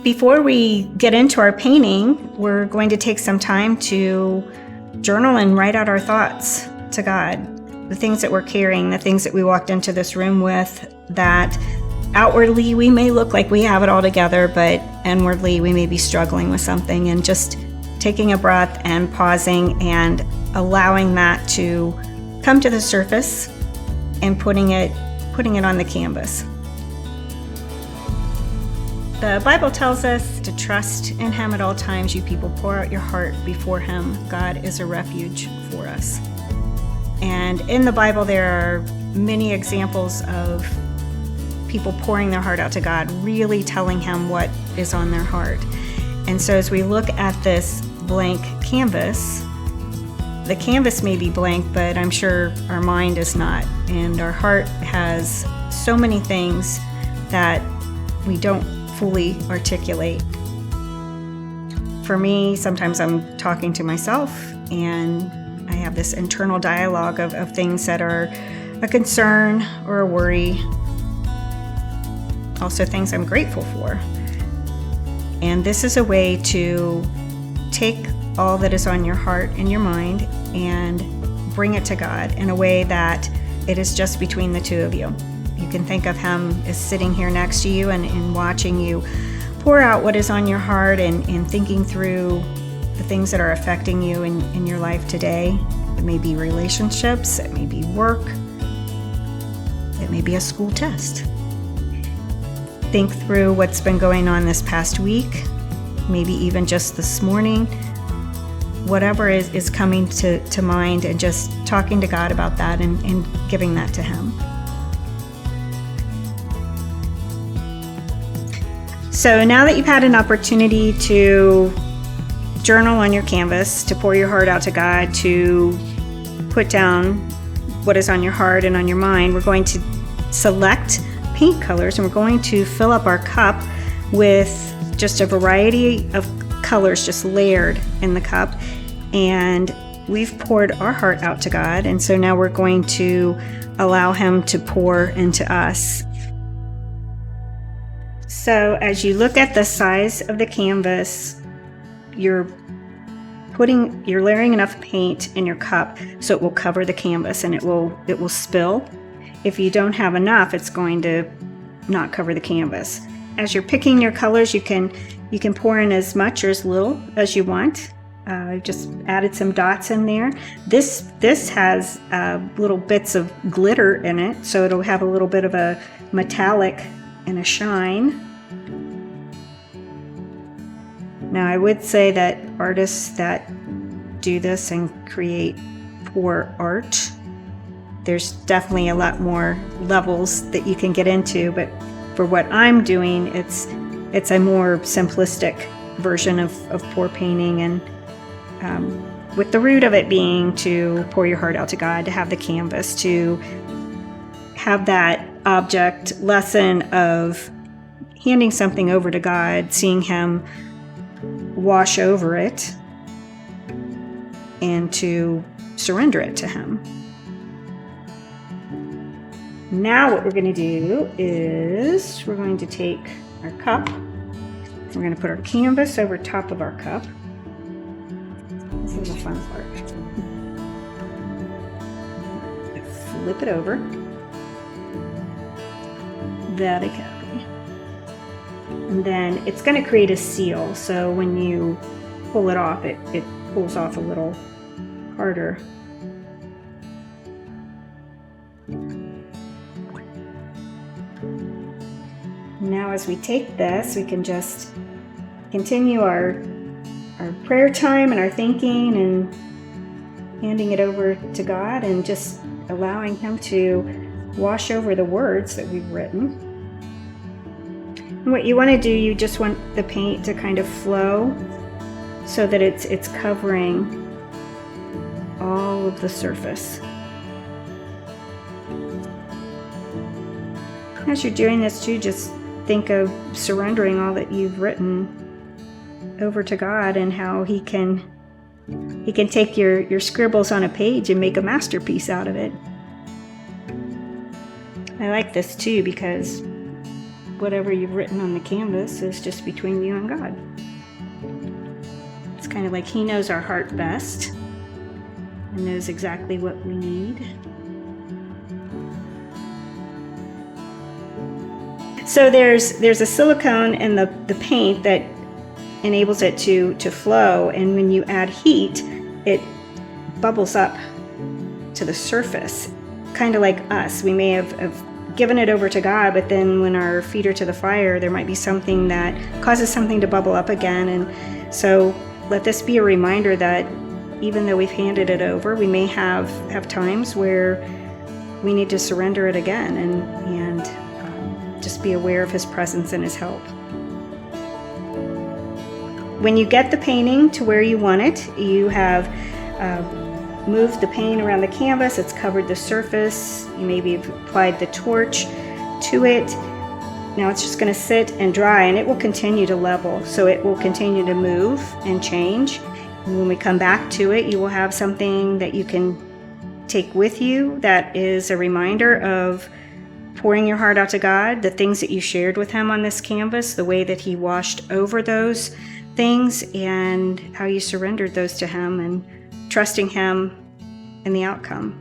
Before we get into our painting, we're going to take some time to journal and write out our thoughts to God. The things that we're carrying, the things that we walked into this room with, that outwardly we may look like we have it all together, but inwardly we may be struggling with something, and just taking a breath and pausing and allowing that to come to the surface and putting it on the canvas. The Bible tells us to trust in Him at all times. You people, pour out your heart before Him. God is a refuge for us. And in the Bible, there are many examples of people pouring their heart out to God, really telling Him what is on their heart. And so as we look at this blank canvas, the canvas may be blank, but I'm sure our mind is not. And our heart has so many things that we don't fully articulate. For me, sometimes I'm talking to myself and I have this internal dialogue of things that are a concern or a worry. Also things I'm grateful for. And this is a way to take all that is on your heart and your mind and bring it to God in a way that it is just between the two of you. You can think of Him as sitting here next to you and watching you pour out what is on your heart and thinking through the things that are affecting you in your life today. It may be relationships, it may be work, it may be a school test. Think through what's been going on this past week, maybe even just this morning. Whatever is coming to mind, and just talking to God about that and giving that to Him. So now that you've had an opportunity to journal on your canvas, to pour your heart out to God, to put down what is on your heart and on your mind, we're going to select paint colors, and we're going to fill up our cup with just a variety of colors just layered in the cup. And we've poured our heart out to God, and so now we're going to allow Him to pour into us. So as you look at the size of the canvas, you're layering enough paint in your cup so it will cover the canvas and it will spill. If you don't have enough, it's going to not cover the canvas. As you're picking your colors, you can pour in as much or as little as you want. I've just added some dots in there. This has little bits of glitter in it, so it'll have a little bit of a metallic and a shine. Now, I would say that artists that do this and create pour art, there's definitely a lot more levels that you can get into, but for what I'm doing, it's a more simplistic version of pour painting, and with the root of it being to pour your heart out to God, to have the canvas, to have that object lesson of handing something over to God, seeing Him wash over it, and to surrender it to Him. Now what we're going to do is we're going to take our cup, we're going to put our canvas over top of our cup. This is the fun part. Flip it over. Very carefully. And then it's going to create a seal, so when you pull it off, it pulls off a little harder. Now as we take this, we can just continue our prayer time and our thinking and handing it over to God and just allowing Him to wash over the words that we've written. And what you want to do, you just want the paint to kind of flow so that it's covering all of the surface. As you're doing this too, just think of surrendering all that you've written over to God, and how He can take your scribbles on a page and make a masterpiece out of it. I like this too because whatever you've written on the canvas is just between you and God. It's kind of like He knows our heart best and knows exactly what we need. So there's a silicone in the paint that enables it to flow, and when you add heat, it bubbles up to the surface. Kind of like us, we may have given it over to God, but then when our feet are to the fire, there might be something that causes something to bubble up again. And so let this be a reminder that even though we've handed it over, we may have times where we need to surrender it again and just be aware of His presence and His help. When you get the painting to where you want it, you have moved the paint around the canvas, it's covered the surface, you maybe have applied the torch to it. Now it's just going to sit and dry, and it will continue to level, so it will continue to move and change. And when we come back to it, you will have something that you can take with you that is a reminder of pouring your heart out to God, the things that you shared with Him on this canvas, the way that He washed over those things, and how you surrendered those to Him and trusting Him in the outcome.